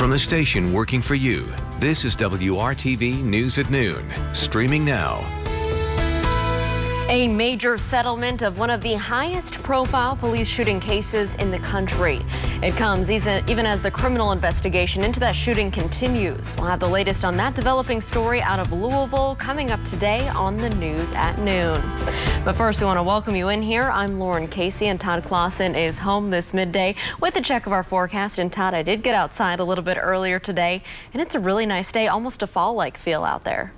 From the station working for you, this is WRTV News at Noon, streaming now. A major settlement of one of the highest profile police shooting cases in the country. It comes even as the criminal investigation into that shooting continues. We'll have the latest on that developing story out of Louisville coming up today on the News at Noon. But first, we want to welcome you in here. I'm Lauren Casey, and Todd Clausen is home this midday with a check of our forecast. And Todd, I did get outside a little bit earlier today, and it's a really nice day, almost a fall-like feel out there.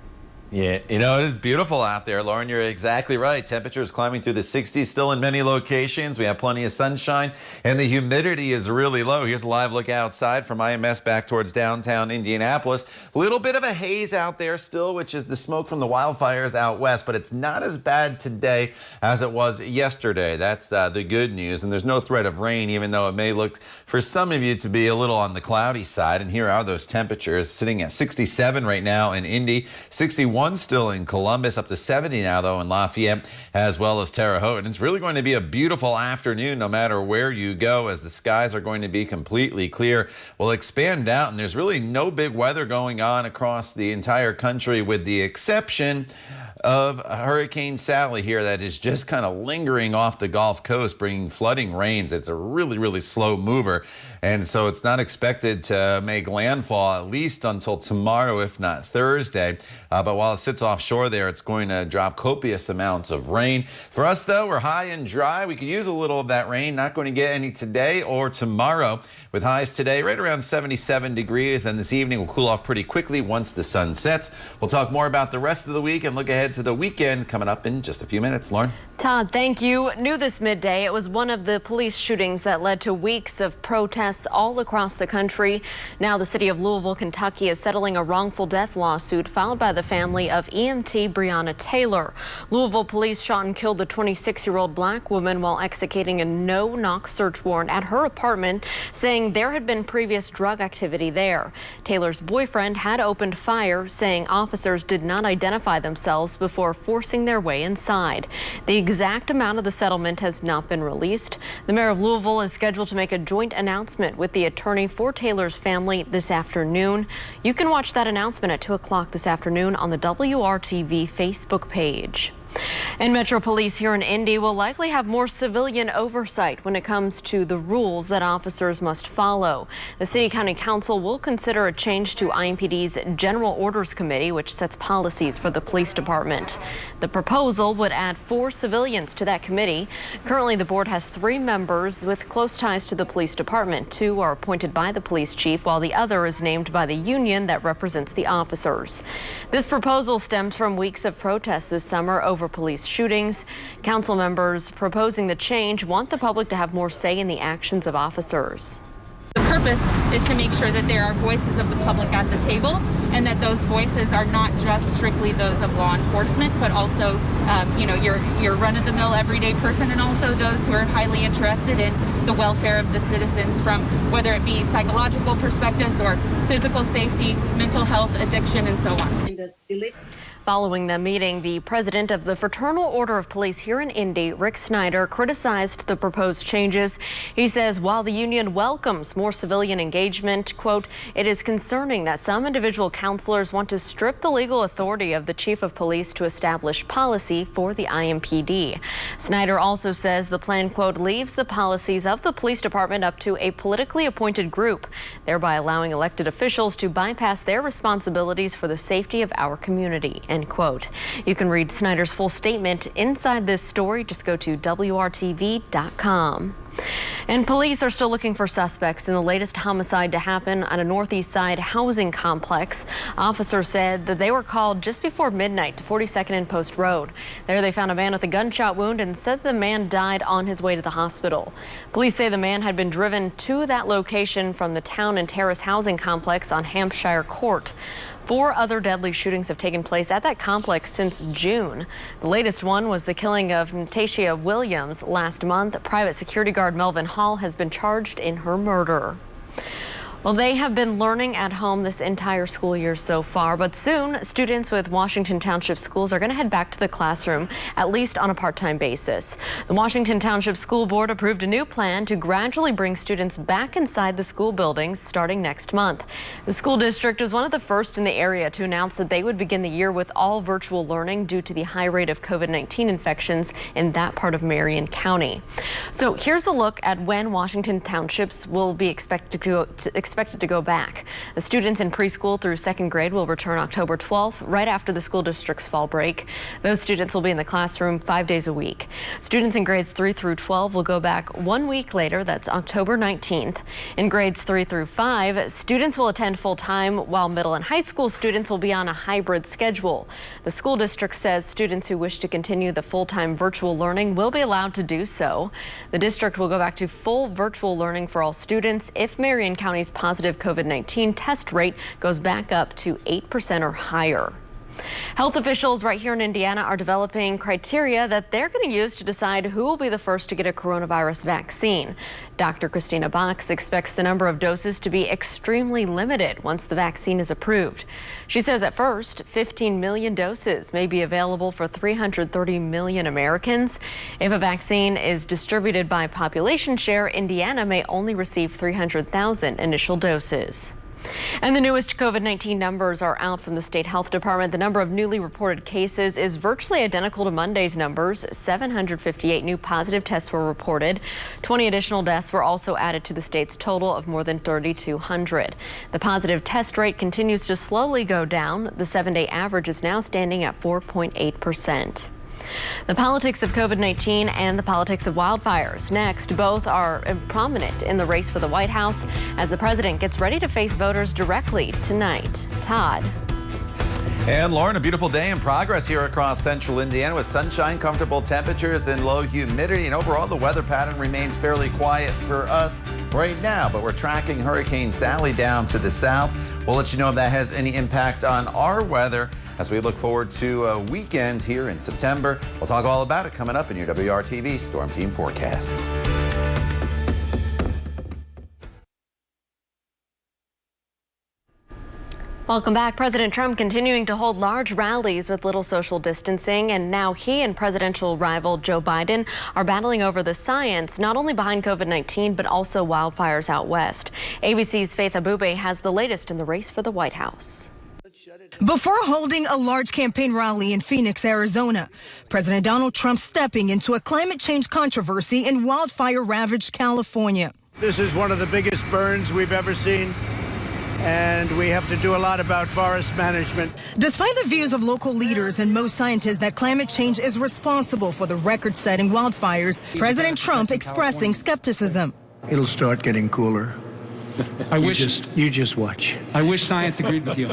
Yeah, you know, it is beautiful out there, Lauren. You're exactly right. Temperatures climbing through the 60s still in many locations. We have plenty of sunshine, and the humidity is really low. Here's a live look outside from IMS back towards downtown Indianapolis. A little bit of a haze out there still, which is the smoke from the wildfires out west, but it's not as bad today as it was yesterday. That's the good news, and there's no threat of rain, even though it may look for some of you to be a little on the cloudy side. And here are those temperatures sitting at 67 right now in Indy, 61 still in Columbus, up to 70 now though in Lafayette as well as Terre Haute. And it's really going to be a beautiful afternoon no matter where you go, as the skies are going to be completely clear. We'll expand out, and there's really no big weather going on across the entire country with the exception of Hurricane Sally here that is just kind of lingering off the Gulf Coast, bringing flooding rains. It's a really slow mover, and so it's not expected to make landfall at least until tomorrow, if not Thursday. But while it sits offshore there, it's going to drop copious amounts of rain. For us, though, we're high and dry. We could use a little of that rain. Not going to get any today or tomorrow, with highs today right around 77 degrees. Then this evening will cool off pretty quickly once the sun sets. We'll talk more about the rest of the week and look ahead to the weekend coming up in just a few minutes. Lauren? Todd, thank you. New this midday, it was one of the police shootings that led to weeks of protests all across the country. Now the city of Louisville, Kentucky is settling a wrongful death lawsuit filed by the family of EMT Breonna Taylor. Louisville police shot and killed the 26-year-old black woman while executing a no-knock search warrant at her apartment, saying there had been previous drug activity there. Taylor's boyfriend had opened fire, saying officers did not identify themselves before forcing their way inside. The exact amount of the settlement has not been released. The mayor of Louisville is scheduled to make a joint announcement with the attorney for Taylor's family this afternoon. You can watch that announcement at 2 o'clock this afternoon on the WRTV Facebook page. And Metro Police here in Indy will likely have more civilian oversight when it comes to the rules that officers must follow. The City County Council will consider a change to IMPD's General Orders Committee, which sets policies for the police department. The proposal would add 4 civilians to that committee. Currently, the board has 3 members with close ties to the police department. 2 are appointed by the police chief, while the other is named by the union that represents the officers. This proposal stems from weeks of protests this summer over police shootings. Council members proposing the change want the public to have more say in the actions of officers. The purpose is to make sure that there are voices of the public at the table, and that those voices are not just strictly those of law enforcement, but also, your run-of-the-mill everyday person, and also those who are highly interested in the welfare of the citizens, from whether it be psychological perspectives or physical safety, mental health, addiction, and so on. Following the meeting, the president of the Fraternal Order of Police here in Indy, Rick Snyder, criticized the proposed changes. He says while the union welcomes more civilian engagement, quote, it is concerning that some individual counselors want to strip the legal authority of the chief of police to establish policy for the IMPD. Snyder also says the plan, quote, leaves the policies of the police department up to a politically appointed group, thereby allowing elected officials to bypass their responsibilities for the safety of our community. End quote. You can read Snyder's full statement inside this story. Just go to WRTV.com. And police are still looking for suspects in the latest homicide to happen at a Northeast Side housing complex. Officers said that they were called just before midnight to 42nd and Post Road. There they found a man with a gunshot wound and said the man died on his way to the hospital. Police say the man had been driven to that location from the Town and Terrace housing complex on Hampshire Court. 4 other deadly shootings have taken place at that complex since June. The latest one was the killing of Natasha Williams last month. Private security guard Melvin Hall has been charged in her murder. Well, they have been learning at home this entire school year so far, but soon students with Washington Township schools are going to head back to the classroom, at least on a part-time basis. The Washington Township School Board approved a new plan to gradually bring students back inside the school buildings starting next month. The school district was one of the first in the area to announce that they would begin the year with all virtual learning due to the high rate of COVID-19 infections in that part of Marion County. So here's a look at when Washington Townships will be expected to go back. The students in preschool through second grade will return October 12th, right after the school district's fall break. Those students will be in the classroom 5 days a week. Students in grades 3 through 12 will go back 1 week later. That's October 19th. In grades 3 through 5, students will attend full time, while middle and high school students will be on a hybrid schedule. The school district says students who wish to continue the full-time virtual learning will be allowed to do so. The district will go back to full virtual learning for all students if Marion County's positive COVID-19 test rate goes back up to 8% or higher. Health officials right here in Indiana are developing criteria that they're going to use to decide who will be the first to get a coronavirus vaccine. Dr. Christina Box expects the number of doses to be extremely limited once the vaccine is approved. She says at first, 15 million doses may be available for 330 million Americans. If a vaccine is distributed by population share, Indiana may only receive 300,000 initial doses. And the newest COVID-19 numbers are out from the state health department. The number of newly reported cases is virtually identical to Monday's numbers. 758 new positive tests were reported. 20 additional deaths were also added to the state's total of more than 3,200. The positive test rate continues to slowly go down. The 7-day average is now standing at 4.8%. The politics of COVID-19 and the politics of wildfires. Next, both are prominent in the race for the White House as the president gets ready to face voters directly tonight. Todd. And Lauren, a beautiful day in progress here across central Indiana with sunshine, comfortable temperatures, and low humidity. And overall, the weather pattern remains fairly quiet for us right now. But we're tracking Hurricane Sally down to the south. We'll let you know if that has any impact on our weather as we look forward to a weekend here in September. We'll talk all about it coming up in your WRTV Storm Team forecast. Welcome back. President Trump continuing to hold large rallies with little social distancing, and now he and presidential rival Joe Biden are battling over the science not only behind COVID-19 but also wildfires out west. ABC's Faith Abube has the latest in the race for the White House. Before holding a large campaign rally in Phoenix, Arizona, President Donald Trump stepping into a climate change controversy in wildfire-ravaged California. This is one of the biggest burns we've ever seen, and we have to do a lot about forest management. Despite the views of local leaders and most scientists that climate change is responsible for the record-setting wildfires, President Trump expressing skepticism. It'll start getting cooler. You just watch. I wish science agreed with you.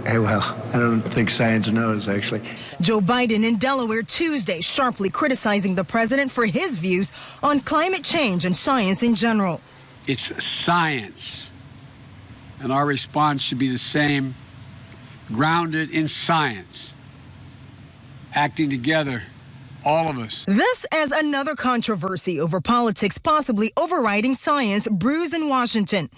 Hey, well, I don't think science knows, actually. Joe Biden in Delaware Tuesday sharply criticizing the president for his views on climate change and science in general. It's science, and our response should be the same, grounded in science, acting together, all of us. This as another controversy over politics possibly overriding science brews in Washington.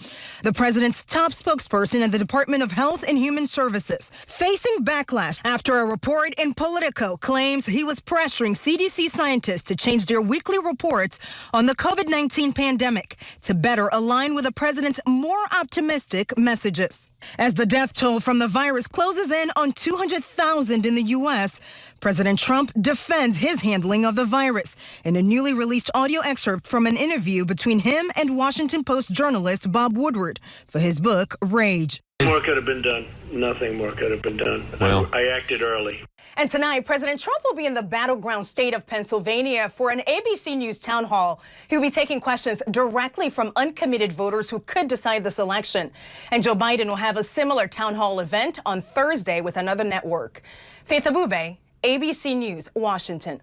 The president's top spokesperson at the Department of Health and Human Services facing backlash after a report in Politico claims he was pressuring CDC scientists to change their weekly reports on the COVID-19 pandemic to better align with the president's more optimistic messages. As the death toll from the virus closes in on 200,000 in the U.S., President Trump defends his handling of the virus in a newly released audio excerpt from an interview between him and Washington Post journalist Bob Woodward for his book, Rage. More could have been done. Nothing more could have been done. Well, I acted early. And tonight, President Trump will be in the battleground state of Pennsylvania for an ABC News town hall. He'll be taking questions directly from uncommitted voters who could decide this election. And Joe Biden will have a similar town hall event on Thursday with another network. Faith Abube, ABC News, Washington.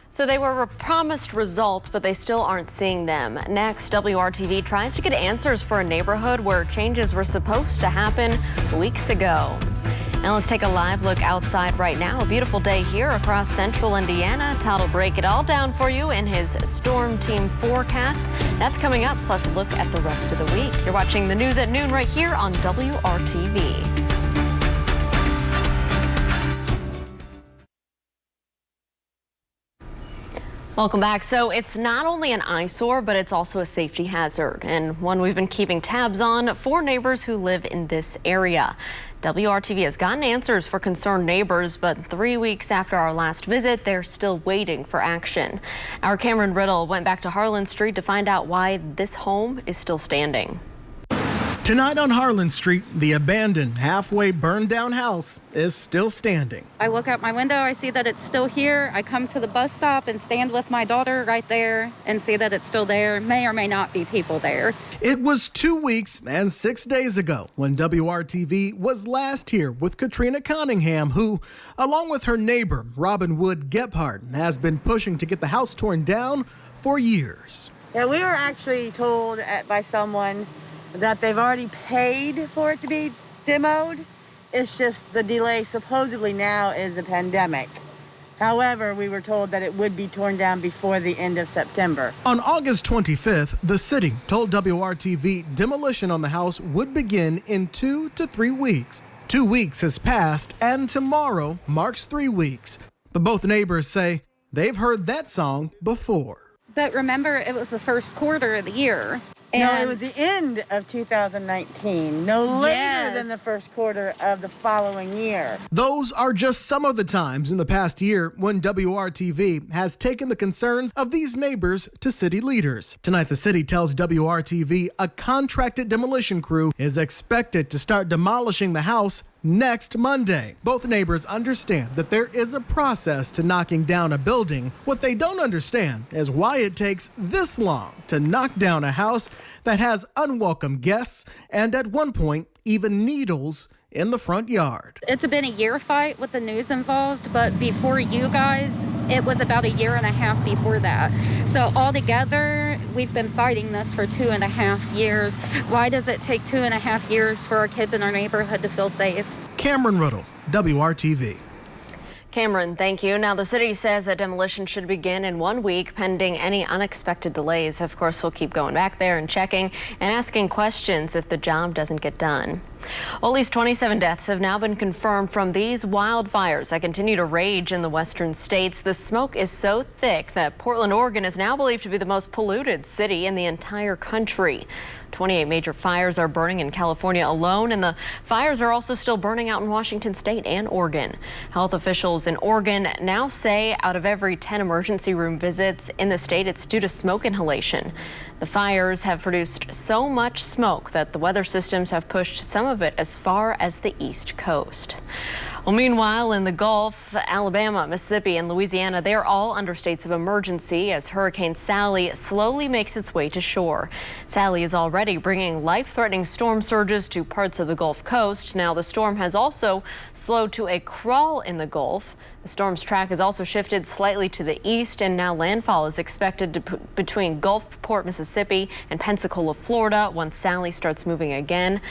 So they were promised results, but they still aren't seeing them. Next, WRTV tries to get answers for a neighborhood where changes were supposed to happen weeks ago. Now let's take a live look outside right now. A beautiful day here across central Indiana. Todd will break it all down for you in his Storm Team forecast. That's coming up, plus a look at the rest of the week. You're watching the news at noon right here on WRTV. Welcome back. So it's not only an eyesore, but it's also a safety hazard, and one we've been keeping tabs on for neighbors who live in this area. WRTV has gotten answers for concerned neighbors, but 3 weeks after our last visit, they're still waiting for action. Our Cameron Riddle went back to Harlan Street to find out why this home is still standing. Tonight on Harlan Street, the abandoned, halfway burned down house is still standing. I look out my window, I see that it's still here. I come to the bus stop and stand with my daughter right there and see that it's still there. May or may not be people there. It was 2 weeks and 6 days ago when WRTV was last here with Katrina Cunningham, who, along with her neighbor, Robin Wood Gephardt, has been pushing to get the house torn down for years. Yeah, we were actually told by someone that they've already paid for it to be demoed. It's just the delay supposedly now is the pandemic. However, we were told that it would be torn down before the end of September. On August 25th, the city told WRTV demolition on the house would begin in 2 to 3 weeks. 2 weeks has passed, and tomorrow marks 3 weeks. But both neighbors say they've heard that song before. But remember, it was the first quarter of the year. No, it was the end of 2019, no later than the first quarter of the following year. Those are just some of the times in the past year when WRTV has taken the concerns of these neighbors to city leaders. Tonight, the city tells WRTV a contracted demolition crew is expected to start demolishing the house next Monday. Both neighbors understand that there is a process to knocking down a building. What they don't understand is why it takes this long to knock down a house that has unwelcome guests and at one point even needles in the front yard. It's been a year fight with the news involved, but before you guys, it was about a year and a half before that. So altogether, we've been fighting this for 2.5 years. Why does it take 2.5 years for our kids in our neighborhood to feel safe? Cameron Riddle, WRTV. Cameron, thank you. Now, the city says that demolition should begin in 1 week, pending any unexpected delays. Of course, we'll keep going back there and checking and asking questions if the job doesn't get done. Well, at least 27 deaths have now been confirmed from these wildfires that continue to rage in the western states. The smoke is so thick that Portland, Oregon is now believed to be the most polluted city in the entire country. 28 major fires are burning in California alone, and the fires are also still burning out in Washington state and Oregon. Health officials in Oregon now say out of every 10 emergency room visits in the state, it's due to smoke inhalation. The fires have produced so much smoke that the weather systems have pushed some of it as far as the East Coast. Well, meanwhile, in the Gulf, Alabama, Mississippi, and Louisiana, they're all under states of emergency as Hurricane Sally slowly makes its way to shore. Sally is already bringing life-threatening storm surges to parts of the Gulf Coast. Now, the storm has also slowed to a crawl in the Gulf. The storm's track has also shifted slightly to the east, and now landfall is expected between Gulfport, Mississippi, and Pensacola, Florida, once Sally starts moving again.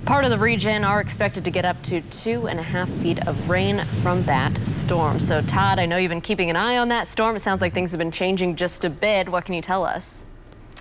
Part of the region are expected to get up to 2.5 feet of rain from that storm. So, Todd, I know you've been keeping an eye on that storm. It sounds like things have been changing just a bit. What can you tell us?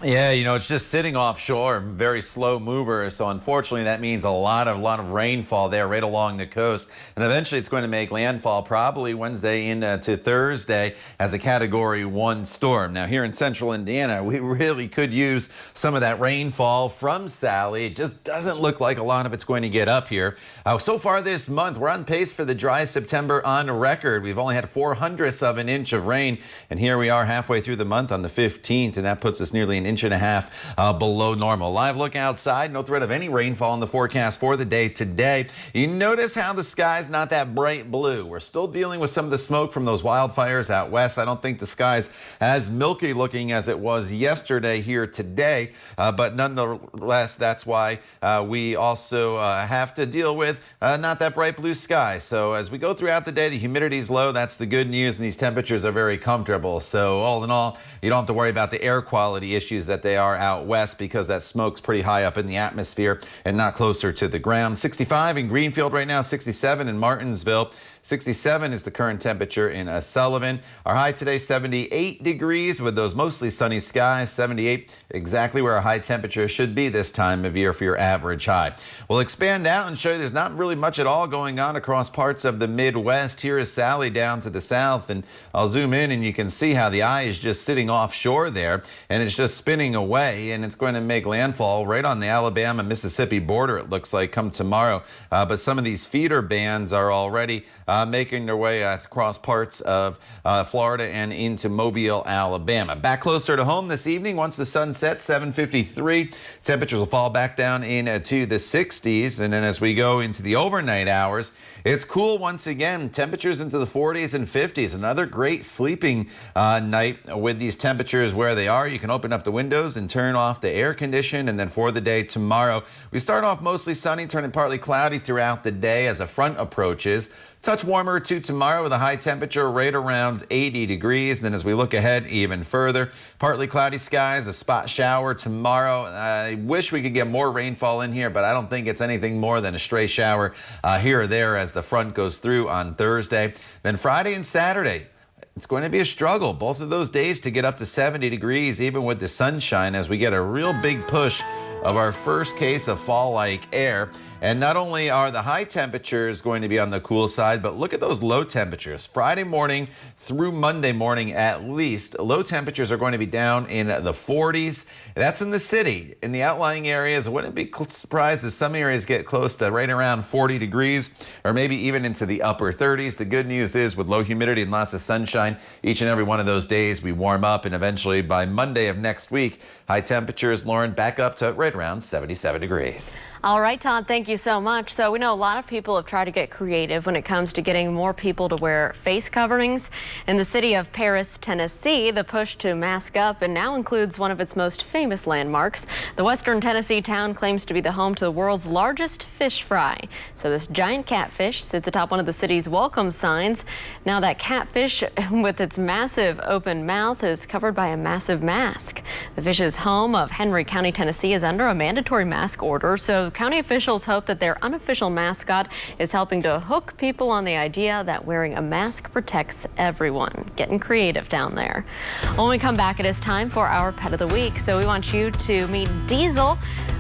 Yeah, you know, it's just sitting offshore, very slow mover. So unfortunately, that means a lot of rainfall there right along the coast. And eventually it's going to make landfall probably Wednesday into Thursday as a Category 1 storm. Now here in central Indiana, we really could use some of that rainfall from Sally. It just doesn't look like a lot of it's going to get up here. So far this month, we're on pace for the driest September on record. We've only had 0.04 of an inch of rain. And here we are halfway through the month on the 15th, and that puts us nearly an inch and a half below normal. Live look outside, no threat of any rainfall in the forecast for the day today. You notice how the sky's not that bright blue. We're still dealing with some of the smoke from those wildfires out west. I don't think the sky's as milky looking as it was yesterday here today, but nonetheless, that's why we also have to deal with not that bright blue sky. So as we go throughout the day, the humidity's low. That's the good news, and these temperatures are very comfortable. So all in all, you don't have to worry about the air quality issues issues that they are out west because that smoke's pretty high up in the atmosphere and not closer to the ground. 65 in Greenfield right now, 67 in Martinsville. 67 is the current temperature in Sullivan. Our high today, 78 degrees with those mostly sunny skies. 78, exactly where our high temperature should be this time of year for your average high. We'll expand out and show you there's not really much at all going on across parts of the Midwest. Here is Sally down to the south, and I'll zoom in and you can see how the eye is just sitting offshore there, and it's just spinning away, and it's going to make landfall right on the Alabama-Mississippi border, it looks like, come tomorrow. But some of these feeder bands are already making their way across parts of Florida and into Mobile, Alabama. Back closer to home this evening, once the sun sets, 7:53. Temperatures will fall back down into the 60s. And then as we go into the overnight hours, it's cool once again. Temperatures into the 40s and 50s. Another great sleeping night with these temperatures where they are. You can open up the windows and turn off the air condition. And then for the day tomorrow, we start off mostly sunny, turning partly cloudy throughout the day as a front approaches. Touch warmer too tomorrow with a high temperature right around 80 degrees. Then as we look ahead even further, partly cloudy skies, a spot shower tomorrow. I wish we could get more rainfall in here, but I don't think it's anything more than a stray shower here or there as the front goes through on Thursday. Then Friday and Saturday, it's going to be a struggle, both of those days, to get up to 70 degrees, even with the sunshine, as we get a real big push of our first case of fall-like air. And not only are the high temperatures going to be on the cool side, but look at those low temperatures. Friday morning through Monday morning at least, low temperatures are going to be down in the 40s. That's in the city. In the outlying areas, I wouldn't be surprised if some areas get close to right around 40 degrees or maybe even into the upper 30s. The good news is with low humidity and lots of sunshine, each and every one of those days we warm up, and eventually by Monday of next week, high temperatures, Lauren, back up to right around 77 degrees. All right, Todd, thank you so much. So we know a lot of people have tried to get creative when it comes to getting more people to wear face coverings. In the city of Paris, Tennessee, the push to mask up and now includes one of its most famous landmarks. The western Tennessee town claims to be the home to the world's largest fish fry. So this giant catfish sits atop one of the city's welcome signs. Now that catfish with its massive open mouth is covered by a massive mask. The fish's home of Henry County, Tennessee is under a mandatory mask order, so county officials hope that their unofficial mascot is helping to hook people on the idea that wearing a mask protects everyone. Getting creative down there. When we come back, it is time for our Pet of the Week. So we want you to meet Diesel.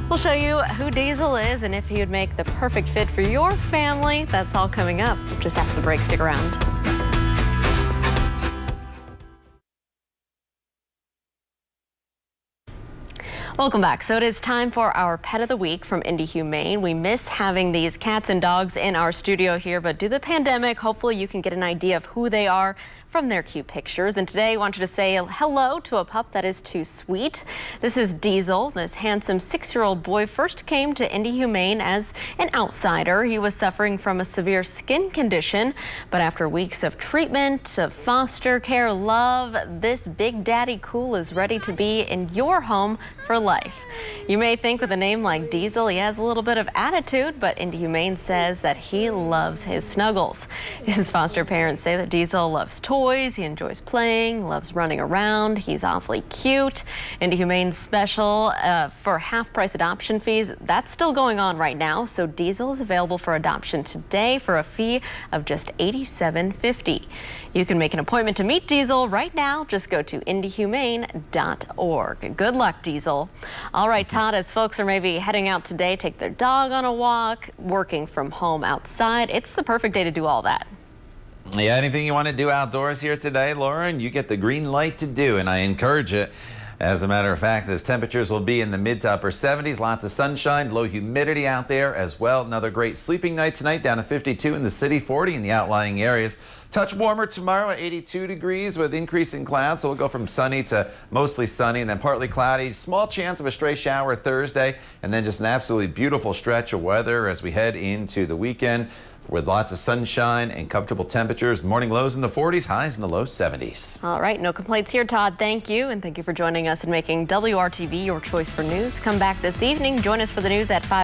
We'll show you who Diesel is and if he would make the perfect fit for your family. That's all coming up just after the break. Stick around. Welcome back. So it is time for our Pet of the Week from Indy Humane. We miss having these cats and dogs in our studio here, but due to the pandemic, hopefully you can get an idea of who they are from their cute pictures. And today I want you to say hello to a pup that is too sweet. This is Diesel. This handsome 6-year-old boy first came to Indy Humane as an outsider. He was suffering from a severe skin condition, but after weeks of treatment, of foster care, love, this Big Daddy Cool is ready to be in your home for life. You may think with a name like Diesel, he has a little bit of attitude, but Indy Humane says that he loves his snuggles. His foster parents say that Diesel loves toys, he enjoys playing, loves running around, he's awfully cute. Indy Humane's special for half-price adoption fees, that's still going on right now, so Diesel is available for adoption today for a fee of just $87.50. You can make an appointment to meet Diesel right now. Just go to indyhumane.org. Good luck, Diesel. All right, Todd, as folks are maybe heading out today, take their dog on a walk, working from home outside, it's the perfect day to do all that. Yeah, anything you want to do outdoors here today, Lauren, you get the green light to do, and I encourage it. As a matter of fact, those temperatures will be in the mid to upper 70s, lots of sunshine, low humidity out there as well. Another great sleeping night tonight, down to 52 in the city, 40 in the outlying areas. Touch warmer tomorrow at 82 degrees with increasing clouds, so we'll go from sunny to mostly sunny and then partly cloudy. Small chance of a stray shower Thursday, and then just an absolutely beautiful stretch of weather as we head into the weekend with lots of sunshine and comfortable temperatures. Morning lows in the 40s, highs in the low 70s. All right, no complaints here, Todd. Thank you, and thank you for joining us and making WRTV your choice for news. Come back this evening. Join us for the news at 5.